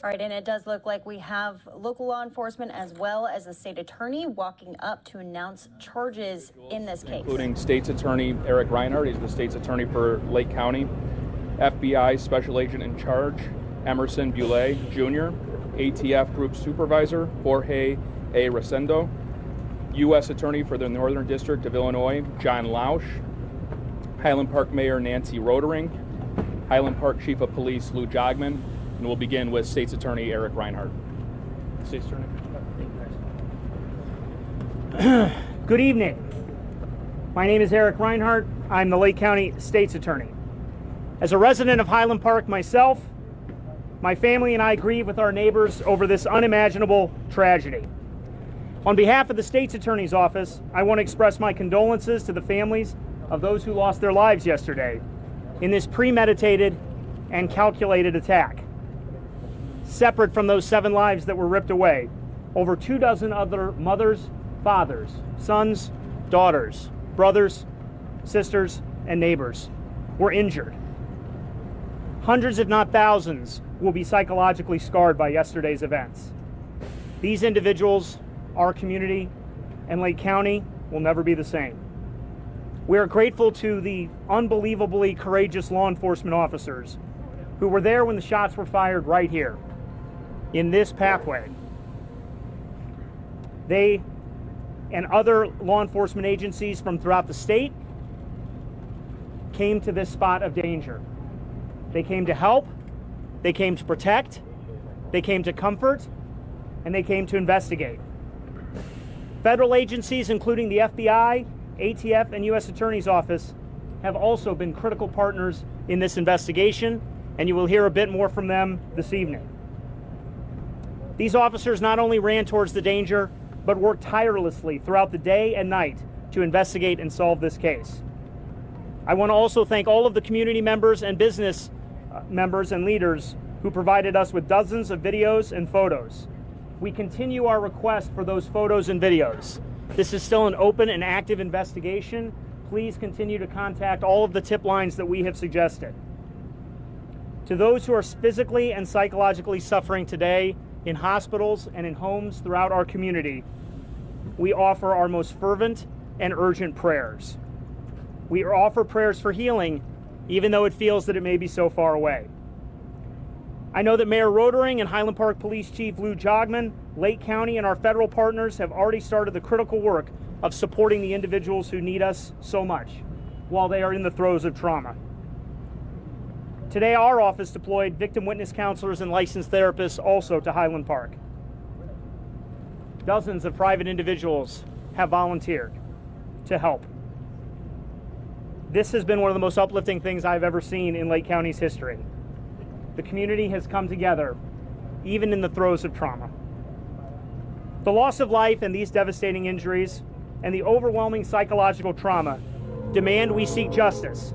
All right, and it does look like we have local law enforcement as well as the state attorney walking up to announce charges in this case. Including State's Attorney Eric Reinhardt, he's the State's Attorney for Lake County, FBI Special Agent in Charge Emerson Bule Jr., ATF Group Supervisor Jorge A. Rosendo, U.S. Attorney for the Northern District of Illinois John Lausch, Highland Park Mayor Nancy Rodering, Highland Park Chief of Police Lou Jogman, and we'll begin with State's Attorney Eric Reinhardt. State's Attorney. Good evening. My name is Eric Reinhardt. I'm the Lake County State's Attorney. As a resident of Highland Park myself, my family and I grieve with our neighbors over this unimaginable tragedy. On behalf of the State's Attorney's Office, I want to express my condolences to the families of those who lost their lives yesterday in this premeditated and calculated attack. Separate from those 7 lives that were ripped away, over 24 other mothers, fathers, sons, daughters, brothers, sisters, and neighbors were injured. Hundreds, if not thousands, will be psychologically scarred by yesterday's events. These individuals, our community, and Lake County will never be the same. We are grateful to the unbelievably courageous law enforcement officers who were there when the shots were fired right here, in this pathway. They and other law enforcement agencies from throughout the state came to this spot of danger. They came to help, they came to protect, they came to comfort, and they came to investigate. Federal agencies, including the FBI, ATF, and U.S. Attorney's Office, have also been critical partners in this investigation, and you will hear a bit more from them this evening. These officers not only ran towards the danger, but worked tirelessly throughout the day and night to investigate and solve this case. I want to also thank all of the community members and business members and leaders who provided us with dozens of videos and photos. We continue our request for those photos and videos. This is still an open and active investigation. Please continue to contact all of the tip lines that we have suggested. To those who are physically and psychologically suffering today in hospitals and in homes throughout our community, we offer our most fervent and urgent prayers. We offer prayers for healing, even though it feels that it may be so far away. I know that Mayor Rodering and Highland Park Police Chief Lou Jogman, Lake County, and our federal partners have already started the critical work of supporting the individuals who need us so much while they are in the throes of trauma. Today, our office deployed victim witness counselors and licensed therapists also to Highland Park. Dozens of private individuals have volunteered to help. This has been one of the most uplifting things I've ever seen in Lake County's history. The community has come together, even in the throes of trauma. The loss of life and these devastating injuries and the overwhelming psychological trauma demand we seek justice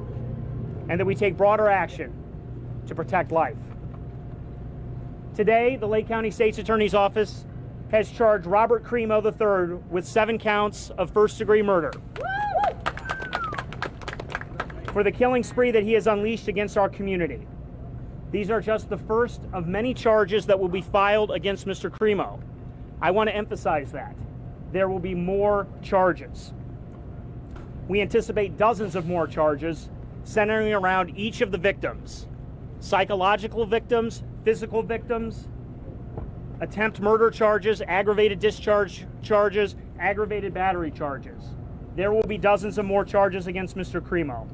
and that we take broader action to protect life. Today, the Lake County State's Attorney's Office has charged Robert Crimo III with 7 counts of first-degree murder for the killing spree that he has unleashed against our community. These are just the first of many charges that will be filed against Mr. Crimo. I want to emphasize that. There will be more charges. We anticipate dozens of more charges centering around each of the victims: psychological victims, physical victims, attempt murder charges, aggravated discharge charges, aggravated battery charges. There will be dozens of more charges against Mr. Crimo.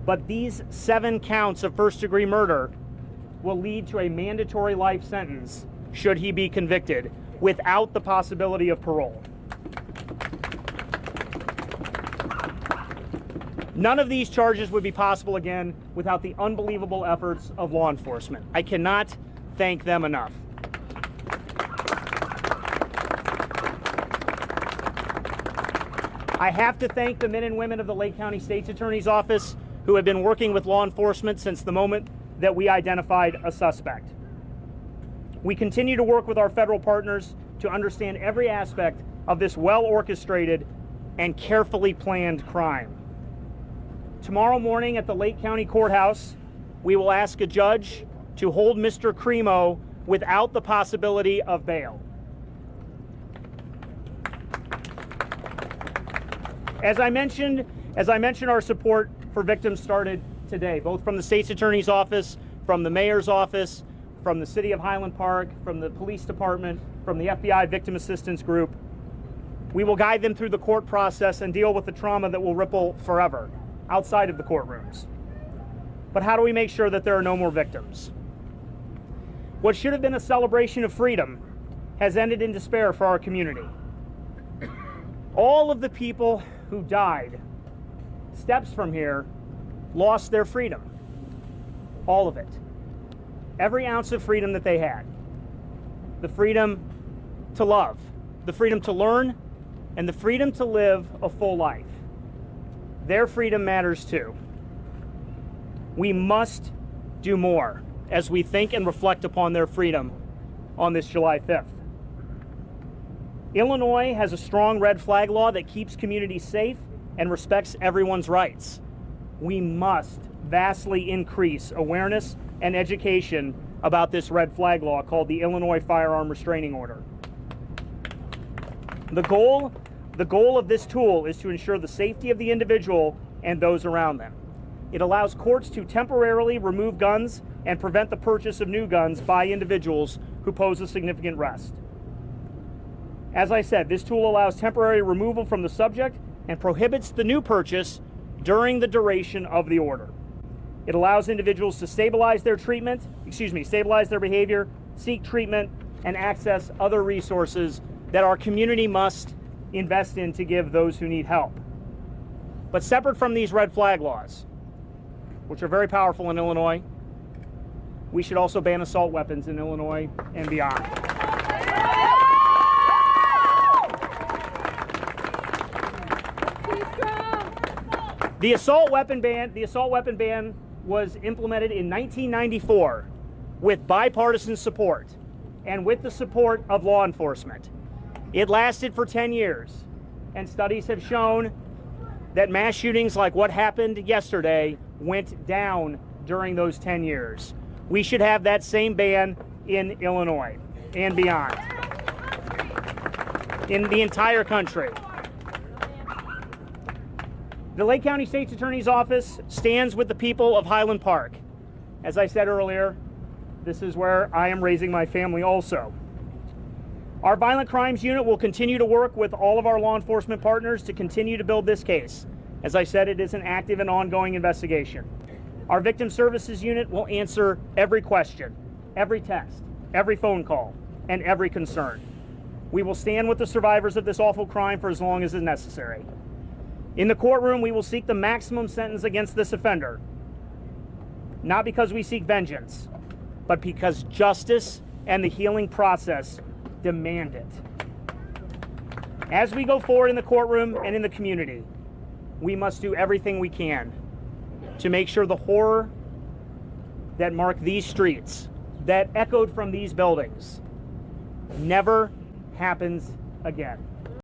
But these 7 counts of first-degree murder will lead to a mandatory life sentence should he be convicted, without the possibility of parole. None of these charges would be possible again without the unbelievable efforts of law enforcement. I cannot thank them enough. I have to thank the men and women of the Lake County State's Attorney's Office who have been working with law enforcement since the moment that we identified a suspect. We continue to work with our federal partners to understand every aspect of this well-orchestrated and carefully planned crime. Tomorrow morning at the Lake County Courthouse, we will ask a judge to hold Mr. Crimo without the possibility of bail. As I mentioned, our support for victims started today, both from the state's attorney's office, from the mayor's office, from the city of Highland Park, from the police department, from the FBI Victim Assistance Group. We will guide them through the court process and deal with the trauma that will ripple forever outside of the courtrooms. But how do we make sure that there are no more victims? What should have been a celebration of freedom has ended in despair for our community. All of the people who died steps from here lost their freedom. All of it. Every ounce of freedom that they had. The freedom to love, the freedom to learn, and the freedom to live a full life. Their freedom matters too. We must do more as we think and reflect upon their freedom on this July 5th. Illinois has a strong red flag law that keeps communities safe and respects everyone's rights. We must vastly increase awareness and education about this red flag law called the Illinois Firearm Restraining Order. The goal of this tool is to ensure the safety of the individual and those around them. It allows courts to temporarily remove guns and prevent the purchase of new guns by individuals who pose a significant risk. As I said, this tool allows temporary removal from the subject and prohibits the new purchase during the duration of the order. It allows individuals to stabilize their behavior, seek treatment, and access other resources that our community must invest in to give those who need help. But separate from these red flag laws, which are very powerful in Illinois, we should also ban assault weapons in Illinois and beyond. The assault weapon ban was implemented in 1994 with bipartisan support and with the support of law enforcement. It lasted for 10 years, and studies have shown that mass shootings like what happened yesterday went down during those 10 years. We should have that same ban in Illinois and beyond, in the entire country. The Lake County State's Attorney's Office stands with the people of Highland Park. As I said earlier, this is where I am raising my family also. Our Violent Crimes Unit will continue to work with all of our law enforcement partners to continue to build this case. As I said, it is an active and ongoing investigation. Our Victim Services Unit will answer every question, every text, every phone call, and every concern. We will stand with the survivors of this awful crime for as long as is necessary. In the courtroom, we will seek the maximum sentence against this offender, not because we seek vengeance, but because justice and the healing process demand it. As we go forward in the courtroom and in the community, we must do everything we can to make sure the horror that marked these streets, that echoed from these buildings, never happens again.